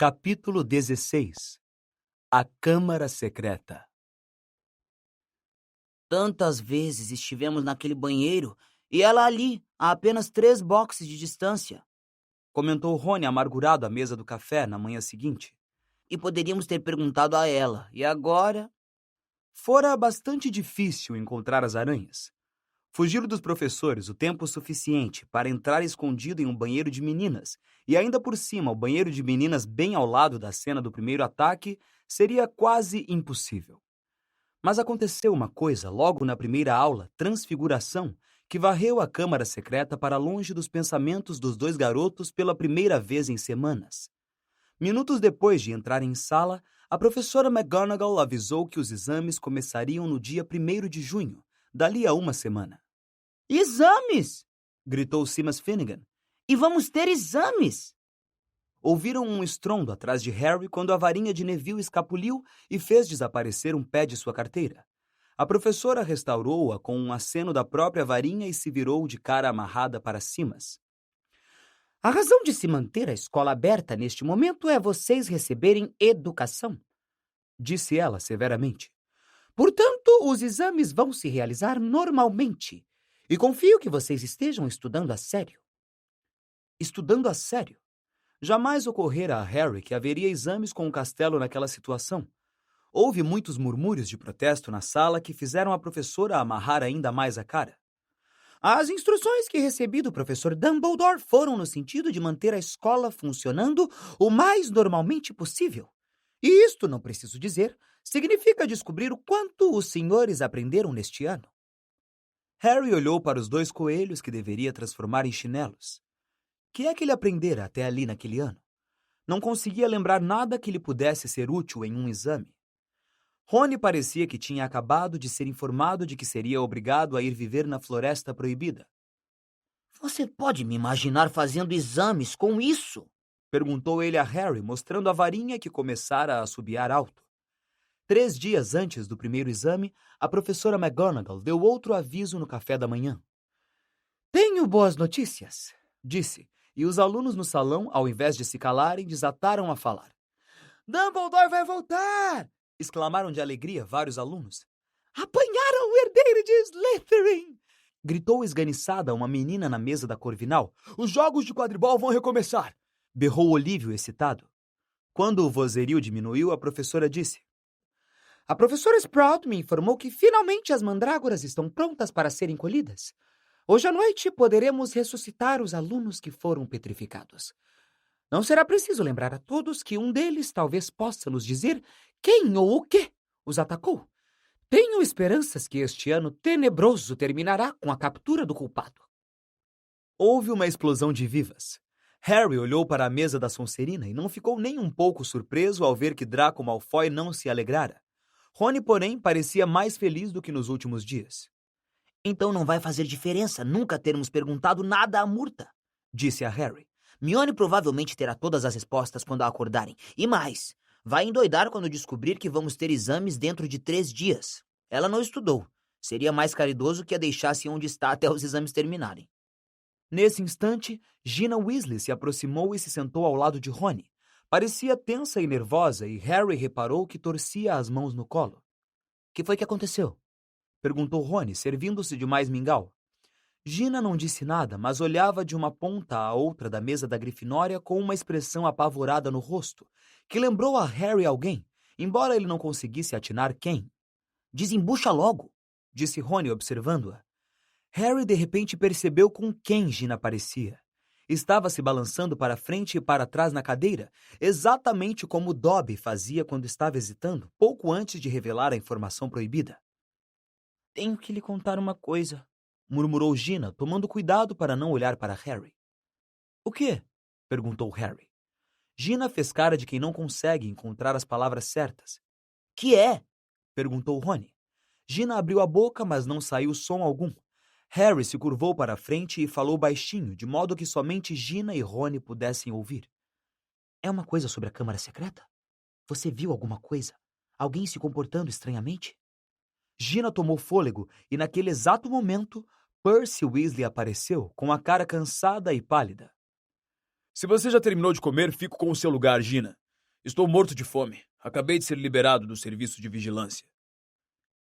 Capítulo 16. A Câmara Secreta. Tantas vezes estivemos naquele banheiro e ela ali, a apenas 3 boxes de distância. Comentou Rony amargurado à mesa do café na manhã seguinte. E poderíamos ter perguntado a ela. E agora? Fora bastante difícil encontrar as aranhas. Fugiram dos professores o tempo suficiente para entrar escondido em um banheiro de meninas, e ainda por cima o banheiro de meninas bem ao lado da cena do primeiro ataque seria quase impossível. Mas aconteceu uma coisa logo na primeira aula, Transfiguração, que varreu a câmara secreta para longe dos pensamentos dos dois garotos pela primeira vez em semanas. Minutos depois de entrar em sala, a professora McGonagall avisou que os exames começariam no dia 1º de junho, dali a uma semana. Exames! Gritou Seamus Finnegan. E vamos ter exames! Ouviram um estrondo atrás de Harry quando a varinha de Neville escapuliu e fez desaparecer um pé de sua carteira. A professora restaurou-a com um aceno da própria varinha e se virou de cara amarrada para Seamus. A razão de se manter a escola aberta neste momento é vocês receberem educação, disse ela severamente. Portanto, os exames vão se realizar normalmente. E confio que vocês estejam estudando a sério. Estudando a sério? Jamais ocorrera a Harry que haveria exames com o castelo naquela situação. Houve muitos murmúrios de protesto na sala que fizeram a professora amarrar ainda mais a cara. As instruções que recebi do professor Dumbledore foram no sentido de manter a escola funcionando o mais normalmente possível. E isto, não preciso dizer, significa descobrir o quanto os senhores aprenderam neste ano. Harry olhou para os 2 coelhos que deveria transformar em chinelos. Que é que ele aprendera até ali naquele ano? Não conseguia lembrar nada que lhe pudesse ser útil em um exame. Rony parecia que tinha acabado de ser informado de que seria obrigado a ir viver na Floresta Proibida. Você pode me imaginar fazendo exames com isso? Perguntou ele a Harry, mostrando a varinha que começara a assobiar alto. 3 dias antes do primeiro exame, a professora McGonagall deu outro aviso no café da manhã. Tenho boas notícias, disse, e os alunos no salão, ao invés de se calarem, desataram a falar. Dumbledore vai voltar! Exclamaram de alegria vários alunos. Apanharam o herdeiro de Slytherin! Gritou esganiçada uma menina na mesa da Corvinal. Os jogos de quadribol vão recomeçar! Berrou Olívio excitado. Quando o vozerio diminuiu, a professora disse. A professora Sprout me informou que finalmente as mandrágoras estão prontas para serem colhidas. Hoje à noite poderemos ressuscitar os alunos que foram petrificados. Não será preciso lembrar a todos que um deles talvez possa nos dizer quem ou o que os atacou. Tenho esperanças que este ano tenebroso terminará com a captura do culpado. Houve uma explosão de vivas. Harry olhou para a mesa da Sonserina e não ficou nem um pouco surpreso ao ver que Draco Malfoy não se alegrara. Rony, porém, parecia mais feliz do que nos últimos dias. Então não vai fazer diferença nunca termos perguntado nada à Murta, disse a Harry. Mione provavelmente terá todas as respostas quando a acordarem. E mais, vai endoidar quando descobrir que vamos ter exames dentro de 3 dias. Ela não estudou. Seria mais caridoso que a deixasse onde está até os exames terminarem. Nesse instante, Gina Weasley se aproximou e se sentou ao lado de Rony. Parecia tensa e nervosa e Harry reparou que torcia as mãos no colo. — Que foi que aconteceu? Perguntou Rony, servindo-se de mais mingau. Gina não disse nada, mas olhava de uma ponta à outra da mesa da Grifinória com uma expressão apavorada no rosto, que lembrou a Harry alguém, embora ele não conseguisse atinar quem. Desembucha logo, disse Rony observando-a. Harry de repente percebeu com quem Gina parecia. Estava se balançando para frente e para trás na cadeira, exatamente como Dobby fazia quando estava hesitando, pouco antes de revelar a informação proibida. Tenho que lhe contar uma coisa, murmurou Gina, tomando cuidado para não olhar para Harry. O quê? Perguntou Harry. Gina fez cara de quem não consegue encontrar as palavras certas. Que é? Perguntou Rony. Gina abriu a boca, mas não saiu som algum. Harry se curvou para a frente e falou baixinho, de modo que somente Gina e Rony pudessem ouvir. É uma coisa sobre a Câmara Secreta? Você viu alguma coisa? Alguém se comportando estranhamente? Gina tomou fôlego e, naquele exato momento, Percy Weasley apareceu, com a cara cansada e pálida. Se você já terminou de comer, fico com o seu lugar, Gina. Estou morto de fome. Acabei de ser liberado do serviço de vigilância.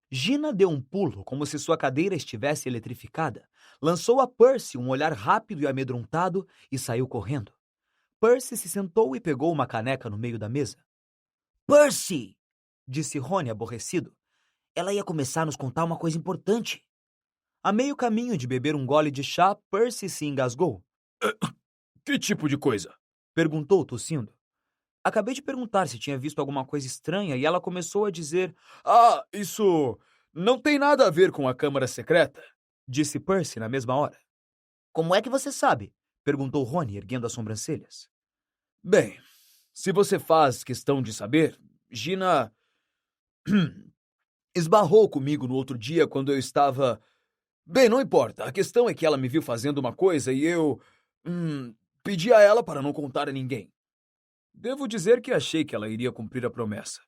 Gina deu um pulo, como se sua cadeira estivesse eletrificada, lançou a Percy um olhar rápido e amedrontado e saiu correndo. Percy se sentou e pegou uma caneca no meio da mesa. Percy! Disse Rony aborrecido. Ela ia começar a nos contar uma coisa importante. A meio caminho de beber um gole de chá, Percy se engasgou. Que tipo de coisa? Perguntou, tossindo. Acabei de perguntar se tinha visto alguma coisa estranha e ela começou a dizer: Ah, isso não tem nada a ver com a Câmara Secreta, disse Percy na mesma hora. Como é que você sabe? Perguntou Rony, erguendo as sobrancelhas. Bem, se você faz questão de saber, Gina esbarrou comigo no outro dia quando eu estava... Bem, não importa. A questão é que ela me viu fazendo uma coisa e eu... pedi a ela para não contar a ninguém. Devo dizer que achei que ela iria cumprir a promessa.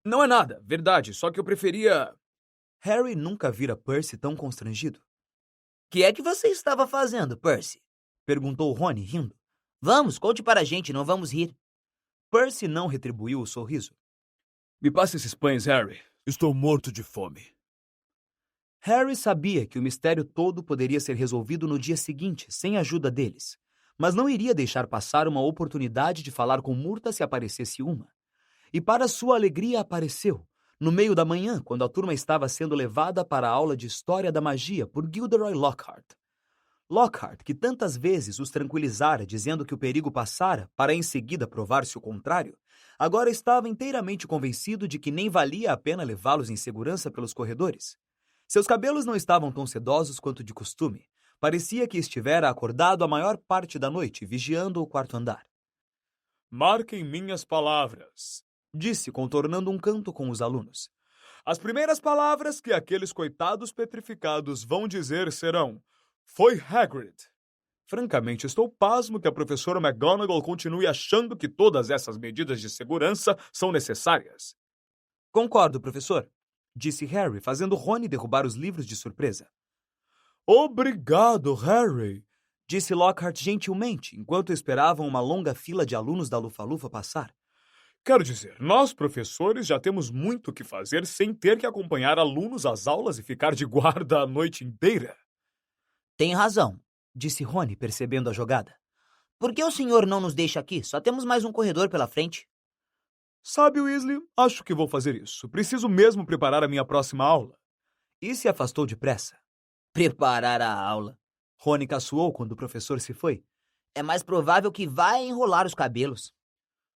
Não é nada, verdade, só que eu preferia... Harry nunca vira Percy tão constrangido. Que é que você estava fazendo, Percy? Perguntou Rony, rindo. Vamos, conte para a gente, não vamos rir. Percy não retribuiu o sorriso. Me passe esses pães, Harry. Estou morto de fome. Harry sabia que o mistério todo poderia ser resolvido no dia seguinte, sem a ajuda deles, mas não iria deixar passar uma oportunidade de falar com Murta se aparecesse uma. E para sua alegria apareceu, no meio da manhã, quando a turma estava sendo levada para a aula de História da Magia por Gilderoy Lockhart. Lockhart, que tantas vezes os tranquilizara dizendo que o perigo passara para em seguida provar-se o contrário, agora estava inteiramente convencido de que nem valia a pena levá-los em segurança pelos corredores. Seus cabelos não estavam tão sedosos quanto de costume. Parecia que estivera acordado a maior parte da noite, vigiando o quarto andar. Marquem minhas palavras, disse, contornando um canto com os alunos. As primeiras palavras que aqueles coitados petrificados vão dizer serão: foi Hagrid. Francamente, estou pasmo que a professora McGonagall continue achando que todas essas medidas de segurança são necessárias. Concordo, professor, disse Harry, fazendo Rony derrubar os livros de surpresa. Obrigado, Harry, disse Lockhart gentilmente, enquanto esperavam uma longa fila de alunos da Lufa-Lufa passar. Quero dizer, nós, professores, já temos muito o que fazer sem ter que acompanhar alunos às aulas e ficar de guarda a noite inteira. Tem razão, disse Rony, percebendo a jogada. Por que o senhor não nos deixa aqui? Só temos mais um corredor pela frente. Sabe, Weasley, acho que vou fazer isso. Preciso mesmo preparar a minha próxima aula. E se afastou depressa. Preparar a aula. Rony caçoou quando o professor se foi. É mais provável que vá enrolar os cabelos.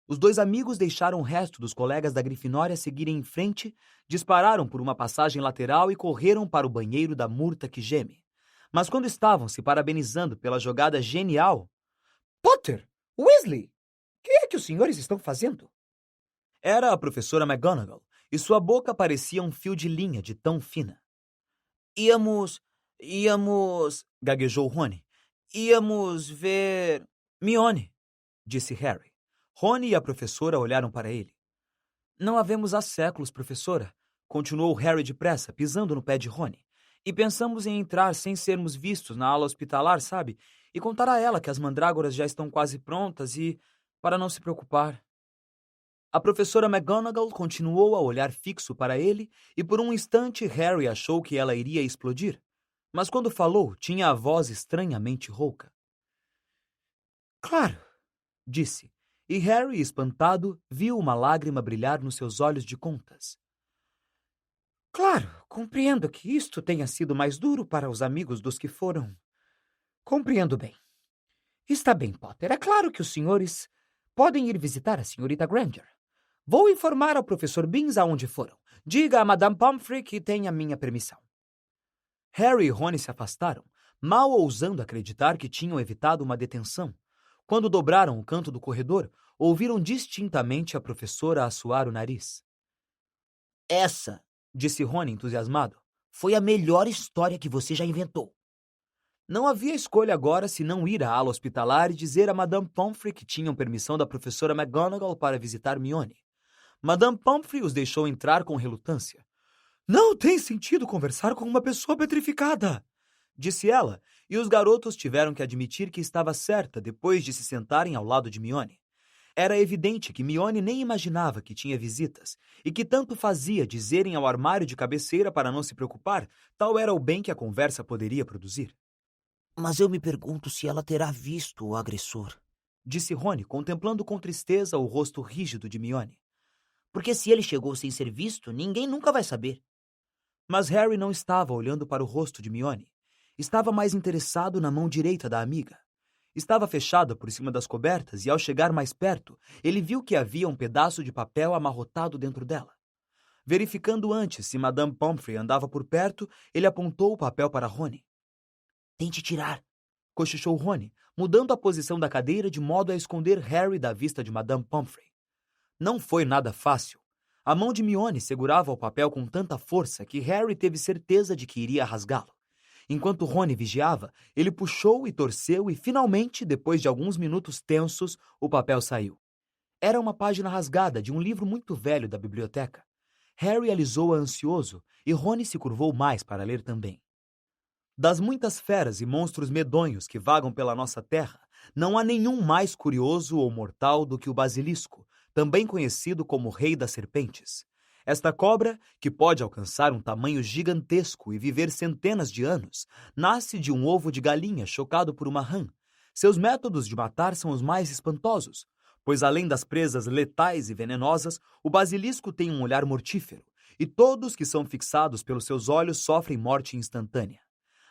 Os dois amigos deixaram o resto dos colegas da Grifinória seguirem em frente, dispararam por uma passagem lateral e correram para o banheiro da Murta que geme. Mas quando estavam se parabenizando pela jogada genial... Potter! Weasley! O que é que os senhores estão fazendo? Era a professora McGonagall, e sua boca parecia um fio de linha de tão fina. Íamos... gaguejou Rony. Íamos ver... Mione, disse Harry. Rony e a professora olharam para ele. Não a vemos há séculos, professora, continuou Harry depressa, pisando no pé de Rony. E pensamos em entrar sem sermos vistos na aula hospitalar, sabe? E contar a ela que as mandrágoras já estão quase prontas e... para não se preocupar. A professora McGonagall continuou a olhar fixo para ele e por um instante Harry achou que ela iria explodir. Mas quando falou, tinha a voz estranhamente rouca. Claro, disse, e Harry, espantado, viu uma lágrima brilhar nos seus olhos de contas. Claro, compreendo que isto tenha sido mais duro para os amigos dos que foram. Compreendo bem. Está bem, Potter. É claro que os senhores podem ir visitar a senhorita Granger. Vou informar ao professor Binns aonde foram. Diga a Madame Pomfrey que tem a minha permissão. Harry e Rony se afastaram, mal ousando acreditar que tinham evitado uma detenção. Quando dobraram o canto do corredor, ouviram distintamente a professora assoar o nariz. Essa, disse Rony entusiasmado, foi a melhor história que você já inventou. Não havia escolha agora senão ir à ala hospitalar e dizer a Madame Pomfrey que tinham permissão da professora McGonagall para visitar Mione. Madame Pomfrey os deixou entrar com relutância. Não tem sentido conversar com uma pessoa petrificada, disse ela, e os garotos tiveram que admitir que estava certa depois de se sentarem ao lado de Mione. Era evidente que Hermione nem imaginava que tinha visitas, e que tanto fazia dizerem ao armário de cabeceira para não se preocupar, tal era o bem que a conversa poderia produzir. Mas eu me pergunto se ela terá visto o agressor. Disse Rony, contemplando com tristeza o rosto rígido de Hermione. Porque se ele chegou sem ser visto, ninguém nunca vai saber. Mas Harry não estava olhando para o rosto de Hermione. Estava mais interessado na mão direita da amiga. Estava fechada por cima das cobertas e, ao chegar mais perto, ele viu que havia um pedaço de papel amarrotado dentro dela. Verificando antes se Madame Pomfrey andava por perto, ele apontou o papel para Rony. Tente tirar, Cochichou Rony, mudando a posição da cadeira de modo a esconder Harry da vista de Madame Pomfrey. Não foi nada fácil. A mão de Hermione segurava o papel com tanta força que Harry teve certeza de que iria rasgá-lo. Enquanto Rony vigiava, ele puxou e torceu e, finalmente, depois de alguns minutos tensos, o papel saiu. Era uma página rasgada de um livro muito velho da biblioteca. Harry alisou-a ansioso e Rony se curvou mais para ler também. Das muitas feras e monstros medonhos que vagam pela nossa terra, não há nenhum mais curioso ou mortal do que o basilisco, também conhecido como Rei das Serpentes. Esta cobra, que pode alcançar um tamanho gigantesco e viver centenas de anos, nasce de um ovo de galinha chocado por uma rã. Seus métodos de matar são os mais espantosos, pois além das presas letais e venenosas, o basilisco tem um olhar mortífero, e todos que são fixados pelos seus olhos sofrem morte instantânea.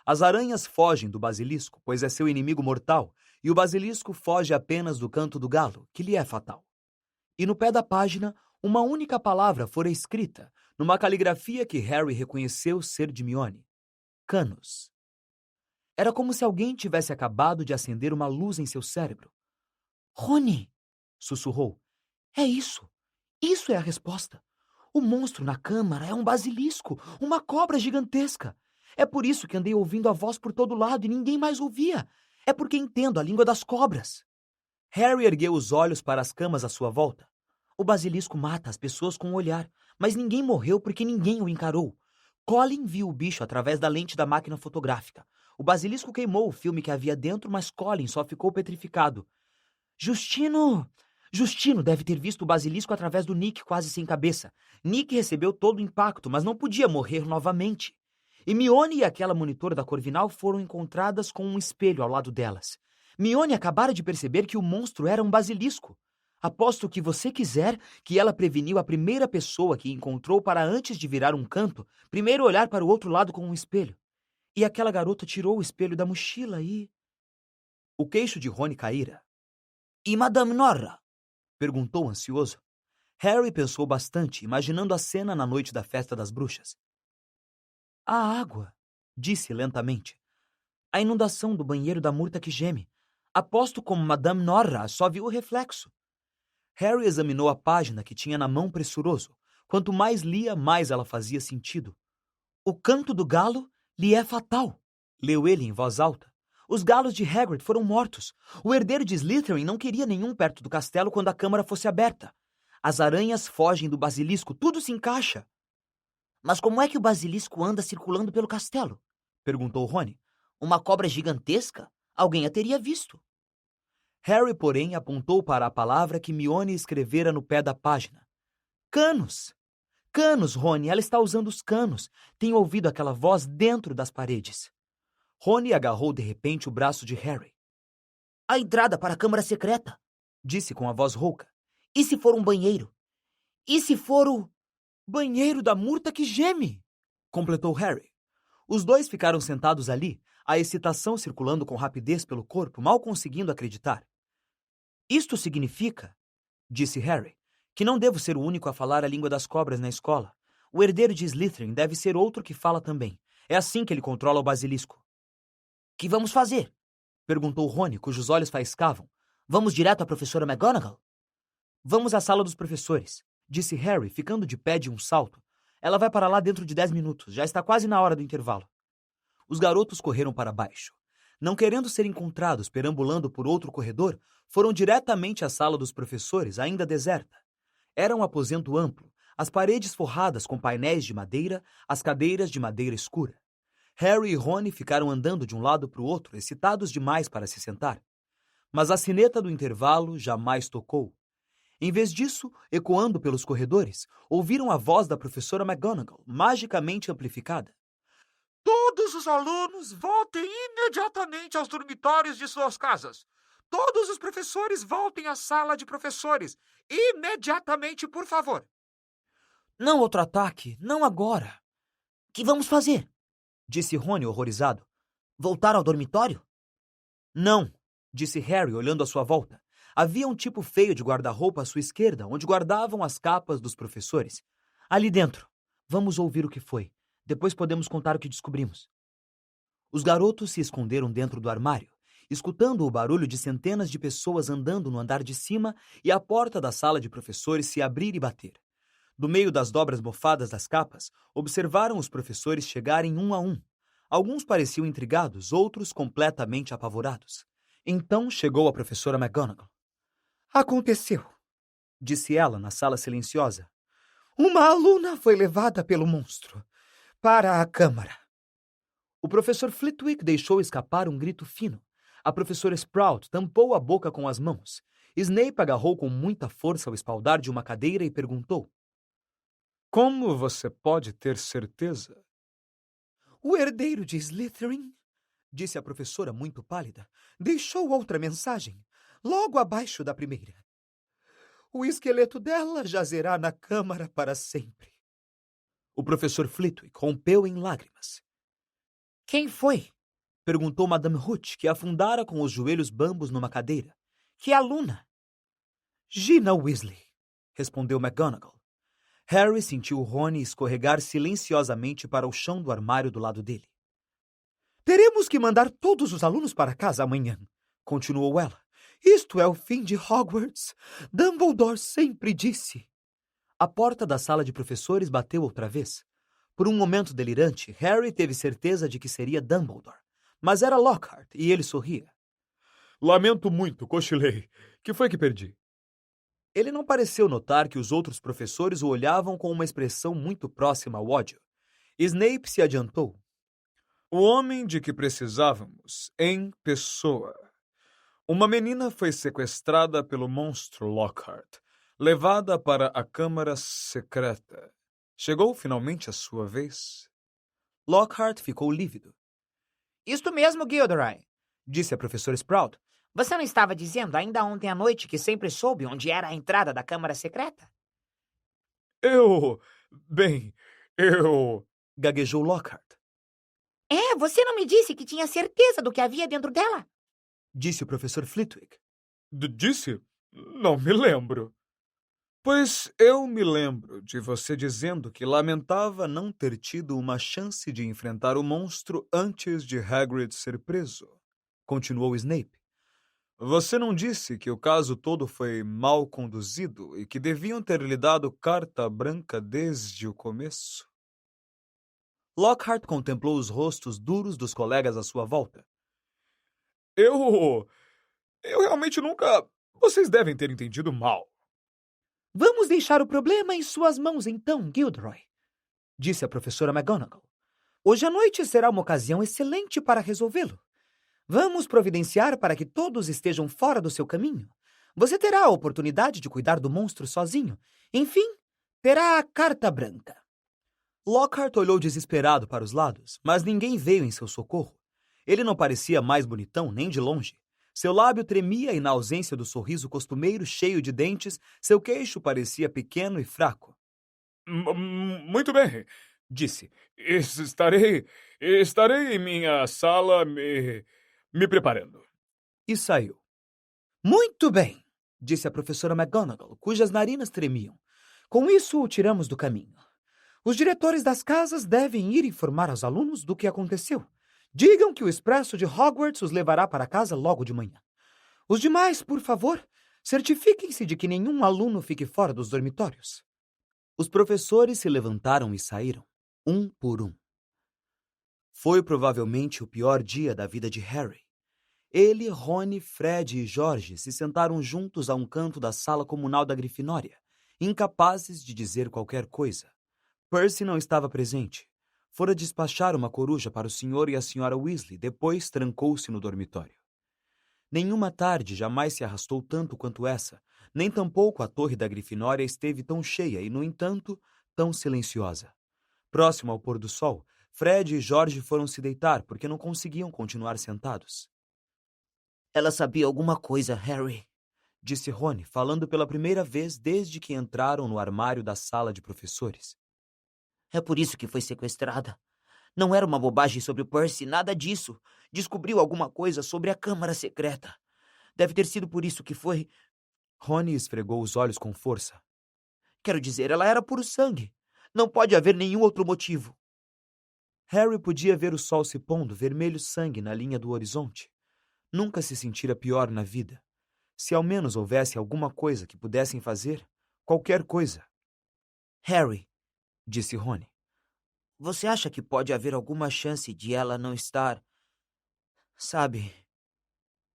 As aranhas fogem do basilisco, pois é seu inimigo mortal, e o basilisco foge apenas do canto do galo, que lhe é fatal. E no pé da página, uma única palavra fora escrita, numa caligrafia que Harry reconheceu ser de Hermione. Canos. Era como se alguém tivesse acabado de acender uma luz em seu cérebro. Rony, Sussurrou. é isso. Isso é a resposta. O monstro na câmara é um basilisco, uma cobra gigantesca. É por isso que andei ouvindo a voz por todo lado e ninguém mais ouvia. É porque entendo a língua das cobras. Harry ergueu os olhos para as camas à sua volta. O basilisco mata as pessoas com o olhar, mas ninguém morreu porque ninguém o encarou. Colin viu o bicho através da lente da máquina fotográfica. O basilisco queimou o filme que havia dentro, mas Colin só ficou petrificado. Justino deve ter visto o basilisco através do Nick quase sem cabeça. Nick recebeu todo o impacto, mas não podia morrer novamente. Hermione e aquela monitora da Corvinal foram encontradas com um espelho ao lado delas. Hermione acabara de perceber que o monstro era um basilisco. Aposto o que você quiser que ela preveniu a primeira pessoa que encontrou para, antes de virar um canto, primeiro olhar para o outro lado com um espelho. E aquela garota tirou o espelho da mochila e... O queixo de Rony caíra. E Madame Norra? Perguntou ansioso. Harry pensou bastante, imaginando a cena na noite da festa das bruxas. A água, disse lentamente. A inundação do banheiro da murta que geme. Aposto como Madame Norra só viu o reflexo. Harry examinou a página que tinha na mão pressuroso. Quanto mais lia, mais ela fazia sentido. O canto do galo lhe é fatal, leu ele em voz alta. Os galos de Hagrid foram mortos. O herdeiro de Slytherin não queria nenhum perto do castelo quando a câmara fosse aberta. As aranhas fogem do basilisco, tudo se encaixa. Mas como é que o basilisco anda circulando pelo castelo? Perguntou Rony. Uma cobra gigantesca? Alguém a teria visto. Harry, porém, apontou para a palavra que Hermione escrevera no pé da página. Canos! Canos, Rony, ela está usando os canos. Tenho ouvido aquela voz dentro das paredes. Rony agarrou de repente o braço de Harry. A entrada para a câmara secreta, disse com a voz rouca. E se for um banheiro? E se for o... banheiro da murta que geme? Completou Harry. Os dois ficaram sentados ali, a excitação circulando com rapidez pelo corpo, mal conseguindo acreditar. Isto significa, disse Harry, que não devo ser o único a falar a língua das cobras na escola. O herdeiro de Slytherin deve ser outro que fala também. É assim que ele controla o basilisco. Que vamos fazer? Perguntou Rony, cujos olhos faiscavam. Vamos direto à professora McGonagall? Vamos à sala dos professores, disse Harry, ficando de pé de um salto. Ela vai para lá dentro de 10 minutos. Já está quase na hora do intervalo. Os garotos correram para baixo. Não querendo ser encontrados perambulando por outro corredor, foram diretamente à sala dos professores, ainda deserta. Era um aposento amplo, as paredes forradas com painéis de madeira, as cadeiras de madeira escura. Harry e Rony ficaram andando de um lado para o outro, excitados demais para se sentar. Mas a sineta do intervalo jamais tocou, Em vez disso, ecoando pelos corredores, ouviram a voz da professora McGonagall, magicamente amplificada. Todos os alunos voltem imediatamente aos dormitórios de suas casas. Todos os professores voltem à sala de professores. Imediatamente, por favor. Não outro ataque, não agora. Que vamos fazer? Disse Rony horrorizado. Voltar ao dormitório? Não, disse Harry olhando à sua volta. Havia um tipo feio de guarda-roupa à sua esquerda, onde guardavam as capas dos professores. Ali dentro. Vamos ouvir o que foi. Depois podemos contar o que descobrimos. Os garotos se esconderam dentro do armário, escutando o barulho de centenas de pessoas andando no andar de cima e a porta da sala de professores se abrir e bater. Do meio das dobras mofadas das capas, observaram os professores chegarem um a um. Alguns pareciam intrigados, outros completamente apavorados. Então chegou a professora McGonagall. Aconteceu, Disse ela na sala silenciosa. uma aluna foi levada pelo monstro para a câmara. O professor Flitwick deixou escapar um grito fino. A professora Sprout tampou a boca com as mãos. Snape agarrou com muita força o espaldar de uma cadeira e perguntou. Como você pode ter certeza? O herdeiro de Slytherin, Disse a professora muito pálida. deixou outra mensagem, logo abaixo da primeira. O esqueleto dela jazerá na câmara para sempre. O professor Flitwick rompeu em lágrimas. Quem foi? Perguntou Madame Hooch, que afundara com os joelhos bambos numa cadeira. Que aluna? Gina Weasley, respondeu McGonagall. Harry sentiu Rony escorregar silenciosamente para o chão do armário do lado dele. Teremos que mandar todos os alunos para casa amanhã, continuou ela. Isto é o fim de Hogwarts. Dumbledore sempre disse. A porta da sala de professores bateu outra vez. Por um momento delirante, Harry teve certeza de que seria Dumbledore. Mas era Lockhart, e ele sorria. Lamento muito, cochilei. Que foi que perdi? Ele não pareceu notar que os outros professores o olhavam com uma expressão muito próxima ao ódio. Snape se adiantou. O homem de que precisávamos, em pessoa. Uma menina foi sequestrada pelo monstro Lockhart, levada para a câmara secreta. Chegou finalmente a sua vez? Lockhart ficou lívido. Isto mesmo, Gilderoy, Disse a professora Sprout. Você não estava dizendo ainda ontem à noite que sempre soube onde era a entrada da câmara secreta? Bem, Gaguejou Lockhart. Você não me disse que tinha certeza do que havia dentro dela? Disse o professor Flitwick. Disse? Não me lembro. Pois eu me lembro de você dizendo que lamentava não ter tido uma chance de enfrentar o monstro antes de Hagrid ser preso. Continuou Snape. Você não disse que o caso todo foi mal conduzido e que deviam ter lhe dado carta branca desde o começo? Lockhart contemplou os rostos duros dos colegas à sua volta. Eu realmente nunca... Vocês devem ter entendido mal. Vamos deixar o problema em suas mãos então, Gilderoy, Disse a professora McGonagall. Hoje à noite será uma ocasião excelente para resolvê-lo. Vamos providenciar para que todos estejam fora do seu caminho. Você terá a oportunidade de cuidar do monstro sozinho. Enfim, terá a carta branca. Lockhart olhou desesperado para os lados, mas ninguém veio em seu socorro. Ele não parecia mais bonitão nem de longe. Seu lábio tremia e, na ausência do sorriso costumeiro cheio de dentes, seu queixo parecia pequeno e fraco. Muito bem, disse. Estarei em minha sala me preparando. E saiu. Muito bem, Disse a professora McGonagall, cujas narinas tremiam. com isso o tiramos do caminho. Os diretores das casas devem ir informar aos alunos do que aconteceu. Digam que o expresso de Hogwarts os levará para casa logo de manhã. Os demais, por favor, certifiquem-se de que nenhum aluno fique fora dos dormitórios. Os professores se levantaram e saíram, um por um. Foi provavelmente o pior dia da vida de Harry. Ele, Rony, Fred e George se sentaram juntos a um canto da sala comunal da Grifinória, incapazes de dizer qualquer coisa. Percy não estava presente. Fora despachar uma coruja para o Sr. e a Sra. Weasley, depois trancou-se no dormitório. Nenhuma tarde jamais se arrastou tanto quanto essa, nem tampouco a torre da Grifinória esteve tão cheia e, no entanto, tão silenciosa. Próximo ao pôr do sol, Fred e George foram se deitar porque não conseguiam continuar sentados. Ela sabia alguma coisa, Harry, Disse Rony, falando pela primeira vez desde que entraram no armário da sala de professores. É por isso que foi sequestrada. Não era uma bobagem sobre o Percy, nada disso. Descobriu alguma coisa sobre a Câmara Secreta. Deve ter sido por isso que foi... Rony esfregou os olhos com força. Quero dizer, ela era puro sangue. Não pode haver nenhum outro motivo. Harry podia ver o sol se pondo vermelho sangue na linha do horizonte. Nunca se sentira pior na vida. Se ao menos houvesse alguma coisa que pudessem fazer, qualquer coisa. Harry, Disse Rony. você acha que pode haver alguma chance de ela não estar... Sabe,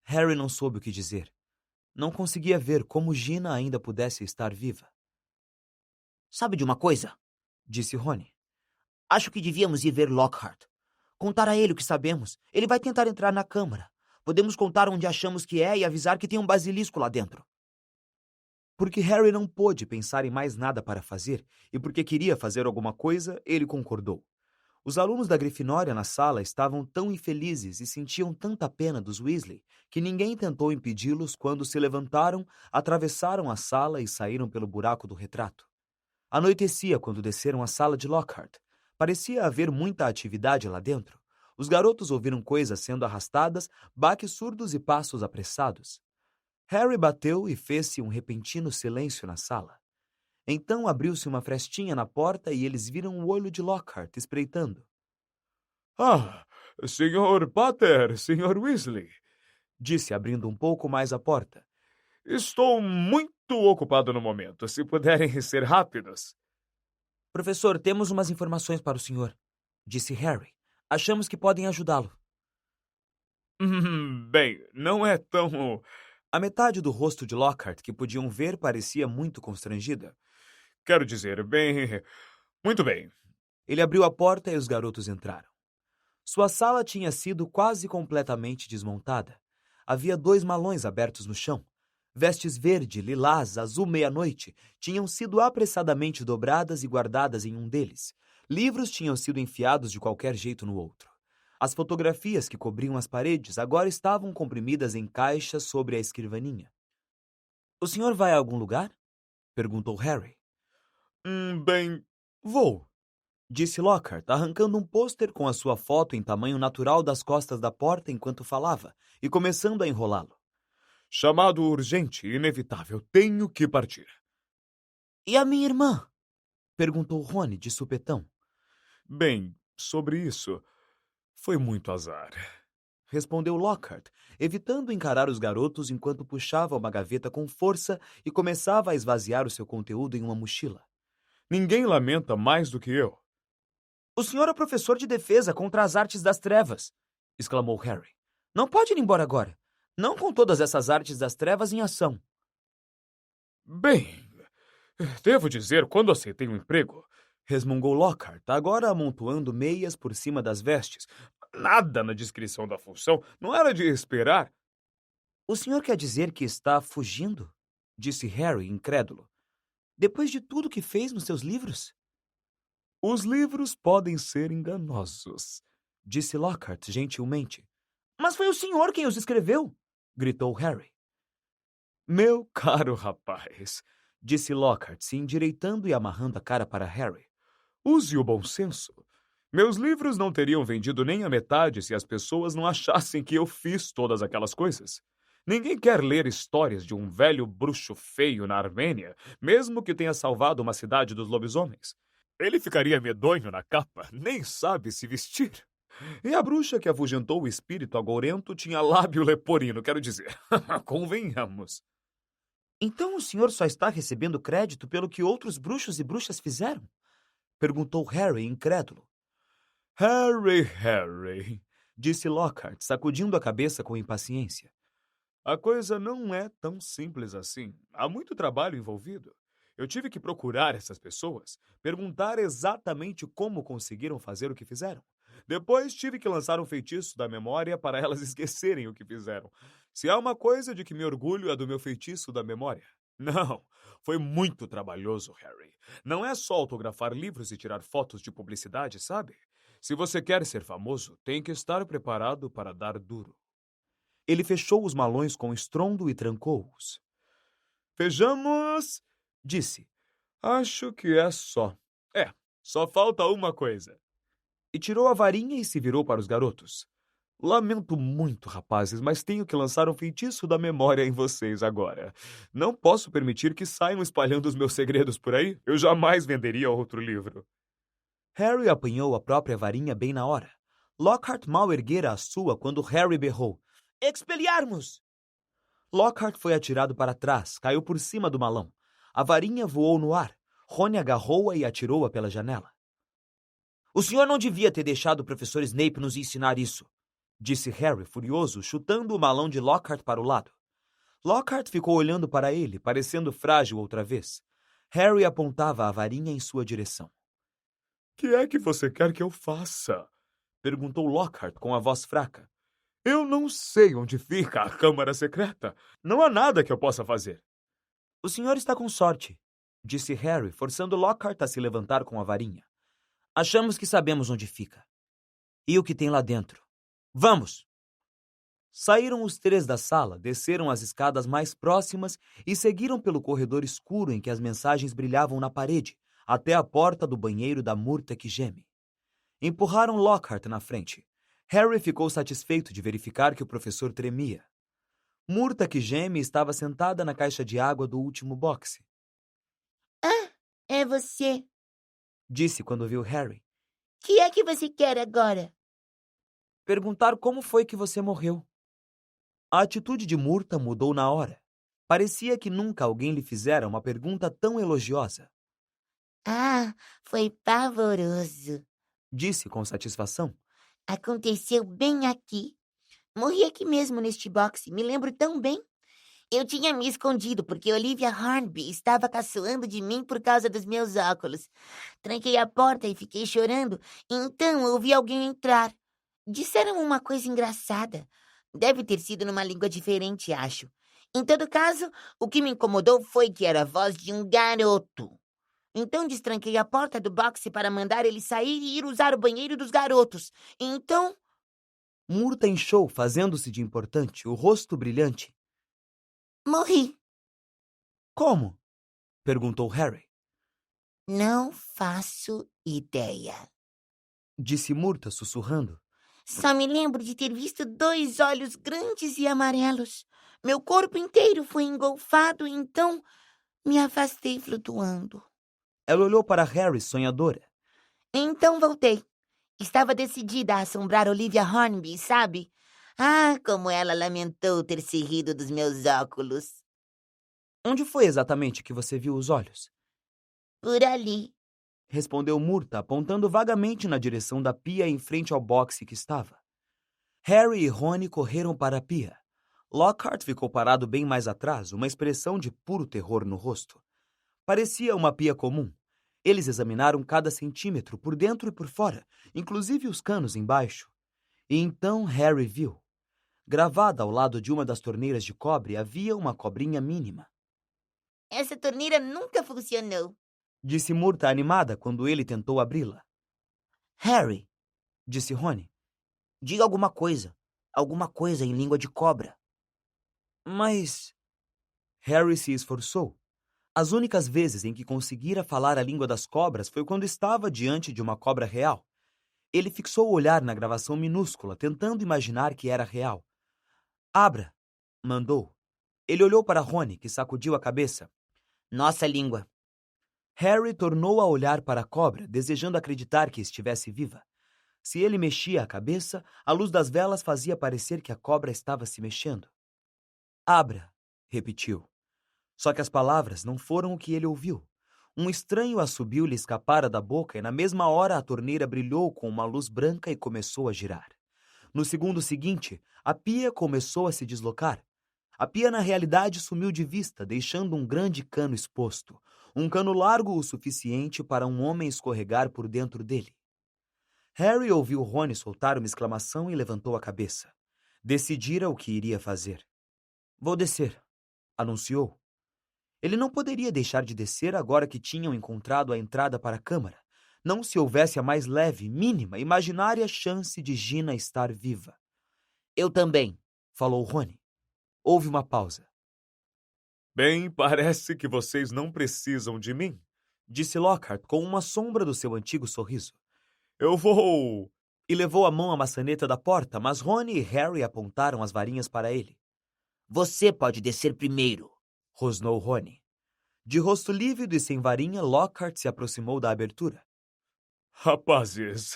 Harry não soube o que dizer. Não conseguia ver como Gina ainda pudesse estar viva. sabe de uma coisa? Disse Rony. Acho que devíamos ir ver Lockhart. Contar a ele o que sabemos. Ele vai tentar entrar na câmara. Podemos contar onde achamos que é e avisar que tem um basilisco lá dentro. Porque Harry não pôde pensar em mais nada para fazer e porque queria fazer alguma coisa, ele concordou. Os alunos da Grifinória na sala estavam tão infelizes e sentiam tanta pena dos Weasley que ninguém tentou impedi-los quando se levantaram, atravessaram a sala e saíram pelo buraco do retrato. Anoitecia quando desceram a sala de Lockhart. Parecia haver muita atividade lá dentro. Os garotos ouviram coisas sendo arrastadas, baques surdos e passos apressados. Harry bateu e fez-se um repentino silêncio na sala. Então abriu-se uma frestinha na porta e eles viram o olho de Lockhart espreitando. Ah, Sr. Potter, Sr. Weasley, Disse, abrindo um pouco mais a porta. estou muito ocupado no momento. Se puderem ser rápidos. Professor, temos umas informações para o senhor, Disse Harry. Achamos que podem ajudá-lo. Bem, não é tão... A metade do rosto de Lockhart que podiam ver parecia muito constrangida. Quero dizer, bem... Muito bem. Ele abriu a porta e os garotos entraram. Sua sala tinha sido quase completamente desmontada. Havia 2 malões abertos no chão. Vestes verde, lilás, azul meia-noite tinham sido apressadamente dobradas e guardadas em um deles. Livros tinham sido enfiados de qualquer jeito no outro. As fotografias que cobriam as paredes agora estavam comprimidas em caixas sobre a escrivaninha. — O senhor vai a algum lugar? Perguntou Harry. Bem, vou. Disse Lockhart, arrancando um pôster com a sua foto em tamanho natural das costas da porta enquanto falava, e começando a enrolá-lo. Chamado urgente e inevitável. Tenho que partir. E a minha irmã? Perguntou Rony de supetão. Bem, sobre isso, foi muito azar. Respondeu Lockhart, evitando encarar os garotos enquanto puxava uma gaveta com força e começava a esvaziar o seu conteúdo em uma mochila. Ninguém lamenta mais do que eu. O senhor é professor de defesa contra as artes das trevas, exclamou Harry. não pode ir embora agora. Não com todas essas artes das trevas em ação. Bem, devo dizer, quando aceitei um emprego, Resmungou Lockhart, agora amontoando meias por cima das vestes. Nada na descrição da função, não era de esperar. O senhor quer dizer que está fugindo? Disse Harry, incrédulo. Depois de tudo que fez nos seus livros? Os livros podem ser enganosos, Disse Lockhart gentilmente. Mas foi o senhor quem os escreveu, Gritou Harry. Meu caro rapaz, Disse Lockhart, se endireitando e amarrando a cara para Harry. use o bom senso. Meus livros não teriam vendido nem a metade se as pessoas não achassem que eu fiz todas aquelas coisas. Ninguém quer ler histórias de um velho bruxo feio na Armênia, mesmo que tenha salvado uma cidade dos lobisomens. Ele ficaria medonho na capa, nem sabe se vestir. E a bruxa que afugentou o espírito agourento tinha lábio leporino, quero dizer. Convenhamos. Então o senhor só está recebendo crédito pelo que outros bruxos e bruxas fizeram? Perguntou Harry, incrédulo. Harry, Disse Lockhart, sacudindo a cabeça com impaciência. a coisa não é tão simples assim. Há muito trabalho envolvido. Eu tive que procurar essas pessoas, perguntar exatamente como conseguiram fazer o que fizeram. Depois tive que lançar um feitiço da memória para elas esquecerem o que fizeram. Se há uma coisa de que me orgulho é do meu feitiço da memória. Não, foi muito trabalhoso, Harry. Não é só autografar livros e tirar fotos de publicidade, sabe? Se você quer ser famoso, tem que estar preparado para dar duro. Ele fechou os malões com estrondo e trancou-os. Vejamos, Disse, acho que é só. Só falta uma coisa. e tirou a varinha e se virou para os garotos. Lamento muito, rapazes, mas tenho que lançar um feitiço da memória em vocês agora. Não posso permitir que saiam espalhando os meus segredos por aí. Eu jamais venderia outro livro. Harry apanhou a própria varinha bem na hora. Lockhart mal erguera a sua quando Harry berrou. Expelliarmus! Lockhart foi atirado para trás, caiu por cima do malão. A varinha voou no ar. Rony agarrou-a e atirou-a pela janela. O senhor não devia ter deixado o professor Snape nos ensinar isso, Disse Harry, furioso, chutando o malão de Lockhart para o lado. Lockhart ficou olhando para ele, parecendo frágil outra vez. Harry apontava a varinha em sua direção. Que é que você quer que eu faça? Perguntou Lockhart com a voz fraca. Eu não sei onde fica a Câmara Secreta. Não há nada que eu possa fazer. O senhor está com sorte, disse Harry, forçando Lockhart a se levantar com a varinha. Achamos que sabemos onde fica. E o que tem lá dentro. Vamos! Saíram os três da sala, desceram as escadas mais próximas e seguiram pelo corredor escuro em que as mensagens brilhavam na parede, até a porta do banheiro da Murta que geme. Empurraram Lockhart na frente. Harry ficou satisfeito de verificar que o professor tremia. Murta que geme estava sentada na caixa de água do último boxe. Ah, é você. Disse quando viu Harry. Que é que você quer agora? Perguntar como foi que você morreu. A atitude de Murta mudou na hora. Parecia que nunca alguém lhe fizera uma pergunta tão elogiosa. Ah, foi pavoroso. Disse com satisfação. Aconteceu bem aqui. Morri aqui mesmo neste boxe, me lembro tão bem. Eu tinha me escondido porque Olivia Hornby estava caçoando de mim por causa dos meus óculos. Tranquei a porta e fiquei chorando, então ouvi alguém entrar. Disseram uma coisa engraçada. Deve ter sido numa língua diferente, acho. Em todo caso, o que me incomodou foi que era a voz de um garoto. Então destranquei a porta do boxe para mandar ele sair e ir usar o banheiro dos garotos. Então... Murta inchou, fazendo-se de importante, o rosto brilhante. morri. Como? Perguntou Harry. Não faço ideia. Disse Murta, sussurrando. Só me lembro de ter visto 2 olhos grandes e amarelos. Meu corpo inteiro foi engolfado, então me afastei flutuando. Ela olhou para Harry, sonhadora. Então voltei. Estava decidida a assombrar Olivia Hornby, sabe? Ah, como ela lamentou ter se rido dos meus óculos. Onde foi exatamente que você viu os olhos? Por ali. Respondeu Murta, apontando vagamente na direção da pia em frente ao boxe que estava. Harry e Rony correram para a pia. Lockhart ficou parado bem mais atrás, uma expressão de puro terror no rosto. Parecia uma pia comum. Eles examinaram cada centímetro, por dentro e por fora, inclusive os canos embaixo. E então Harry viu. Gravada ao lado de uma das torneiras de cobre havia uma cobrinha mínima. Essa torneira nunca funcionou. Disse Murta animada quando ele tentou abri-la. Harry, Disse Rony. diga alguma coisa. Alguma coisa em língua de cobra. Mas... Harry se esforçou. As únicas vezes em que conseguira falar a língua das cobras foi quando estava diante de uma cobra real. Ele fixou o olhar na gravação minúscula, tentando imaginar que era real. Abra, mandou. Ele olhou para Rony, que sacudiu a cabeça. Nossa língua. Harry tornou a olhar para a cobra, desejando acreditar que estivesse viva. Se ele mexia a cabeça, a luz das velas fazia parecer que a cobra estava se mexendo. Abra, repetiu. Só que as palavras não foram o que ele ouviu. Um estranho assobio lhe escapara da boca e na mesma hora a torneira brilhou com uma luz branca e começou a girar. No segundo seguinte, a pia começou a se deslocar. A pia na realidade sumiu de vista, deixando um grande cano exposto. Um cano largo o suficiente para um homem escorregar por dentro dele. Harry ouviu Rony soltar uma exclamação e levantou a cabeça. Decidira o que iria fazer. Vou descer, anunciou. Ele não poderia deixar de descer agora que tinham encontrado a entrada para a câmara, não se houvesse a mais leve, mínima, imaginária chance de Gina estar viva. Eu também, falou Rony. Houve uma pausa. Bem, parece que vocês não precisam de mim, Disse Lockhart com uma sombra do seu antigo sorriso. eu vou... E levou a mão à maçaneta da porta, mas Rony e Harry apontaram as varinhas para ele. Você pode descer primeiro. Rosnou Rony. De rosto lívido e sem varinha, Lockhart se aproximou da abertura. Rapazes,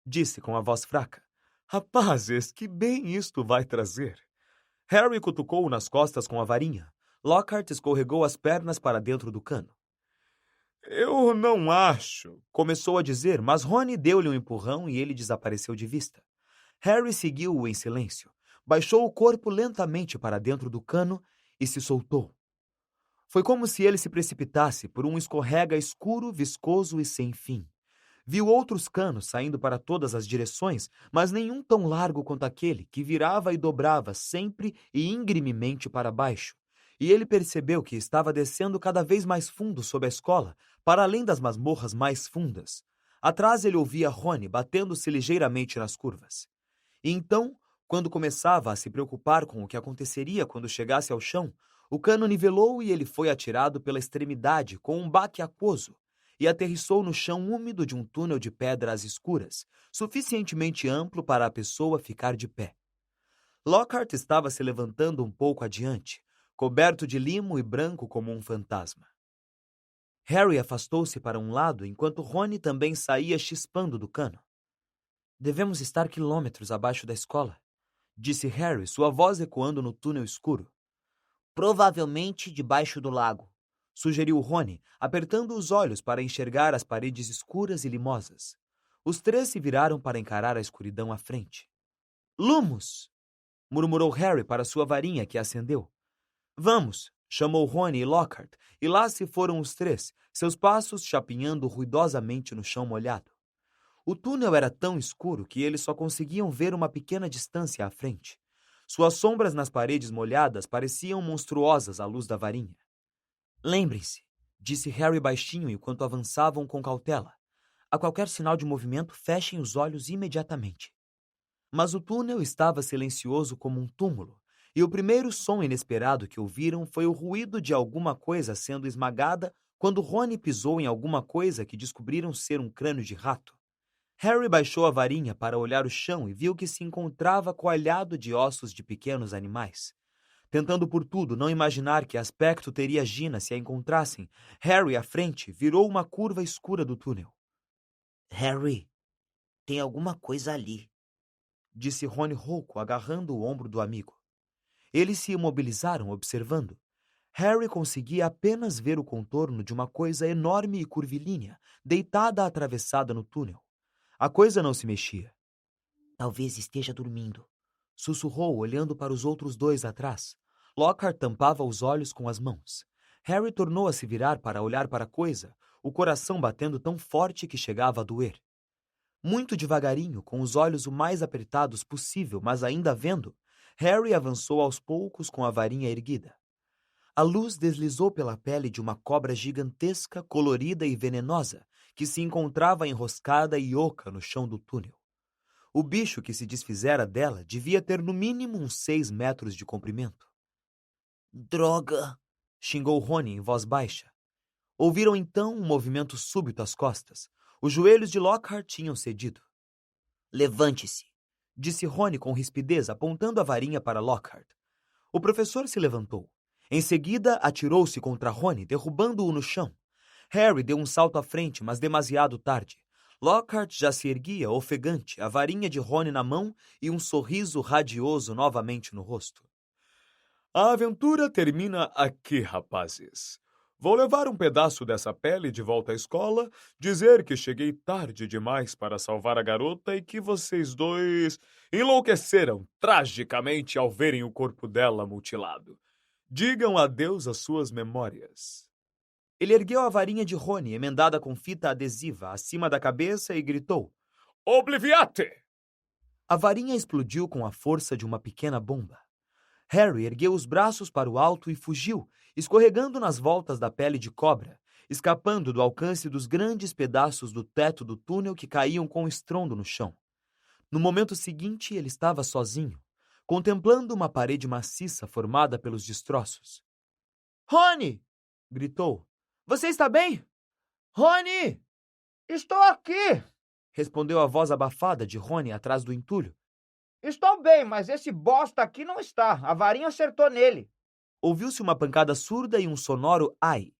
Disse com a voz fraca. rapazes, que bem isto vai trazer. Harry cutucou-o nas costas com a varinha. Lockhart escorregou as pernas para dentro do cano. Eu não acho... Começou a dizer, mas Rony deu-lhe um empurrão e ele desapareceu de vista. Harry seguiu-o em silêncio, baixou o corpo lentamente para dentro do cano e se soltou. Foi como se ele se precipitasse por um escorrega escuro, viscoso e sem fim. Viu outros canos saindo para todas as direções, mas nenhum tão largo quanto aquele, que virava e dobrava sempre e ingrememente para baixo. E ele percebeu que estava descendo cada vez mais fundo sob a escola, para além das masmorras mais fundas. Atrás ele ouvia Rony batendo-se ligeiramente nas curvas. E então, quando começava a se preocupar com o que aconteceria quando chegasse ao chão, o cano nivelou e ele foi atirado pela extremidade com um baque aquoso e aterrissou no chão úmido de um túnel de pedras escuras, suficientemente amplo para a pessoa ficar de pé. Lockhart estava se levantando um pouco adiante, coberto de limo e branco como um fantasma. Harry afastou-se para um lado enquanto Rony também saía chispando do cano. Devemos estar quilômetros abaixo da escola, disse Harry, sua voz ecoando no túnel escuro. Provavelmente debaixo do lago, Sugeriu Rony, apertando os olhos para enxergar as paredes escuras e limosas. Os três se viraram para encarar a escuridão à frente. Lumos! Murmurou Harry para sua varinha, que acendeu. Vamos! Chamou Rony e Lockhart, e lá se foram os três, seus passos chapinhando ruidosamente no chão molhado. O túnel era tão escuro que eles só conseguiam ver uma pequena distância à frente. Suas sombras nas paredes molhadas pareciam monstruosas à luz da varinha. Lembrem-se, disse Harry baixinho enquanto avançavam com cautela. A qualquer sinal de movimento, fechem os olhos imediatamente. Mas o túnel estava silencioso como um túmulo, e o primeiro som inesperado que ouviram foi o ruído de alguma coisa sendo esmagada quando Rony pisou em alguma coisa que descobriram ser um crânio de rato. Harry baixou a varinha para olhar o chão e viu que se encontrava coalhado de ossos de pequenos animais. Tentando por tudo não imaginar que aspecto teria Gina se a encontrassem, Harry, à frente, virou uma curva escura do túnel. Harry, tem alguma coisa ali, disse Rony rouco, agarrando o ombro do amigo. Eles se imobilizaram, observando. Harry conseguia apenas ver o contorno de uma coisa enorme e curvilínea, deitada atravessada no túnel. A coisa não se mexia. Talvez esteja dormindo, sussurrou, olhando para os outros dois atrás. Lockhart tampava os olhos com as mãos. Harry tornou a se virar para olhar para a coisa, o coração batendo tão forte que chegava a doer. Muito devagarinho, com os olhos o mais apertados possível, mas ainda vendo, Harry avançou aos poucos com a varinha erguida. A luz deslizou pela pele de uma cobra gigantesca, colorida e venenosa, que se encontrava enroscada e oca no chão do túnel. O bicho que se desfizera dela devia ter no mínimo uns 6 metros de comprimento. Droga! Xingou Rony em voz baixa. Ouviram então um movimento súbito às costas. Os joelhos de Lockhart tinham cedido. Levante-se, disse Rony com rispidez, apontando a varinha para Lockhart. O professor se levantou. Em seguida, atirou-se contra Rony, derrubando-o no chão. Harry deu um salto à frente, mas demasiado tarde. Lockhart já se erguia, ofegante, a varinha de Rony na mão e um sorriso radioso novamente no rosto. A aventura termina aqui, rapazes. Vou levar um pedaço dessa pele de volta à escola, dizer que cheguei tarde demais para salvar a garota e que vocês dois enlouqueceram tragicamente ao verem o corpo dela mutilado. Digam adeus às suas memórias. Ele ergueu a varinha de Rony, emendada com fita adesiva, acima da cabeça e gritou: Obliviate! A varinha explodiu com a força de uma pequena bomba. Harry ergueu os braços para o alto e fugiu, escorregando nas voltas da pele de cobra, escapando do alcance dos grandes pedaços do teto do túnel que caíam com estrondo no chão. No momento seguinte, ele estava sozinho, contemplando uma parede maciça formada pelos destroços. Rony! Gritou. Você está bem? Rony! Estou aqui! Respondeu a voz abafada de Rony atrás do entulho. Estou bem, mas esse bosta aqui não está. A varinha acertou nele. Ouviu-se uma pancada surda e um sonoro ai.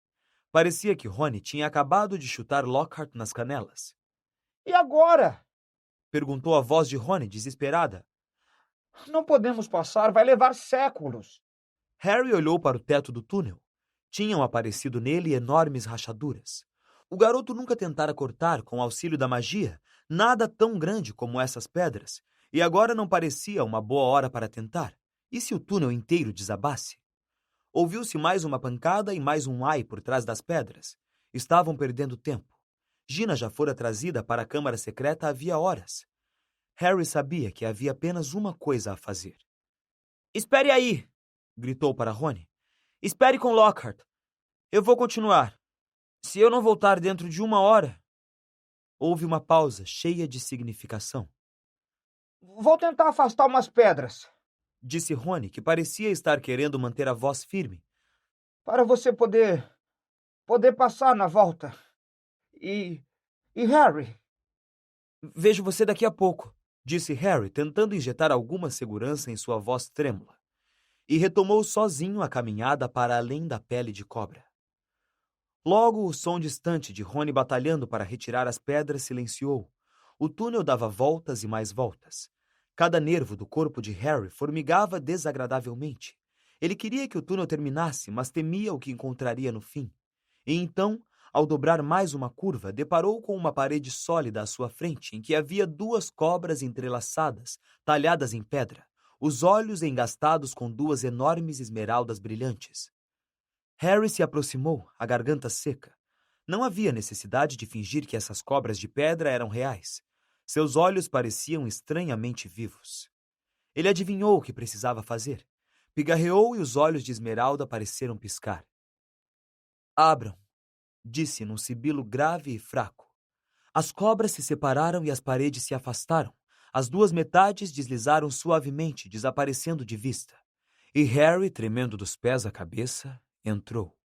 Parecia que Rony tinha acabado de chutar Lockhart nas canelas. E agora? Perguntou a voz de Rony, desesperada. Não podemos passar, vai levar séculos. Harry olhou para o teto do túnel. Tinham aparecido nele enormes rachaduras. O garoto nunca tentara cortar, com auxílio da magia, nada tão grande como essas pedras, e agora não parecia uma boa hora para tentar. E se o túnel inteiro desabasse? Ouviu-se mais uma pancada e mais um ai por trás das pedras. Estavam perdendo tempo. Gina já fora trazida para a câmara secreta havia horas. Harry sabia que havia apenas uma coisa a fazer. Espere aí! Gritou para Rony. Espere com Lockhart. Eu vou continuar. Se eu não voltar dentro de 1 hora... Houve uma pausa cheia de significação. Vou tentar afastar umas pedras. Disse Rony, que parecia estar querendo manter a voz firme. Para você poder passar na volta. E Harry? Vejo você daqui a pouco, disse Harry, tentando injetar alguma segurança em sua voz trêmula. E retomou sozinho a caminhada para além da pele de cobra. Logo, o som distante de Rony batalhando para retirar as pedras silenciou. O túnel dava voltas e mais voltas. Cada nervo do corpo de Harry formigava desagradavelmente. Ele queria que o túnel terminasse, mas temia o que encontraria no fim. E então, ao dobrar mais uma curva, deparou com uma parede sólida à sua frente, em que havia 2 cobras entrelaçadas, talhadas em pedra, os olhos engastados com 2 enormes esmeraldas brilhantes. Harry se aproximou, a garganta seca. Não havia necessidade de fingir que essas cobras de pedra eram reais. Seus olhos pareciam estranhamente vivos. Ele adivinhou o que precisava fazer. Pigarreou e os olhos de Esmeralda pareceram piscar. Abram, disse num sibilo grave e fraco. As cobras se separaram e as paredes se afastaram. As 2 metades deslizaram suavemente, desaparecendo de vista. E Harry, tremendo dos pés à cabeça, entrou.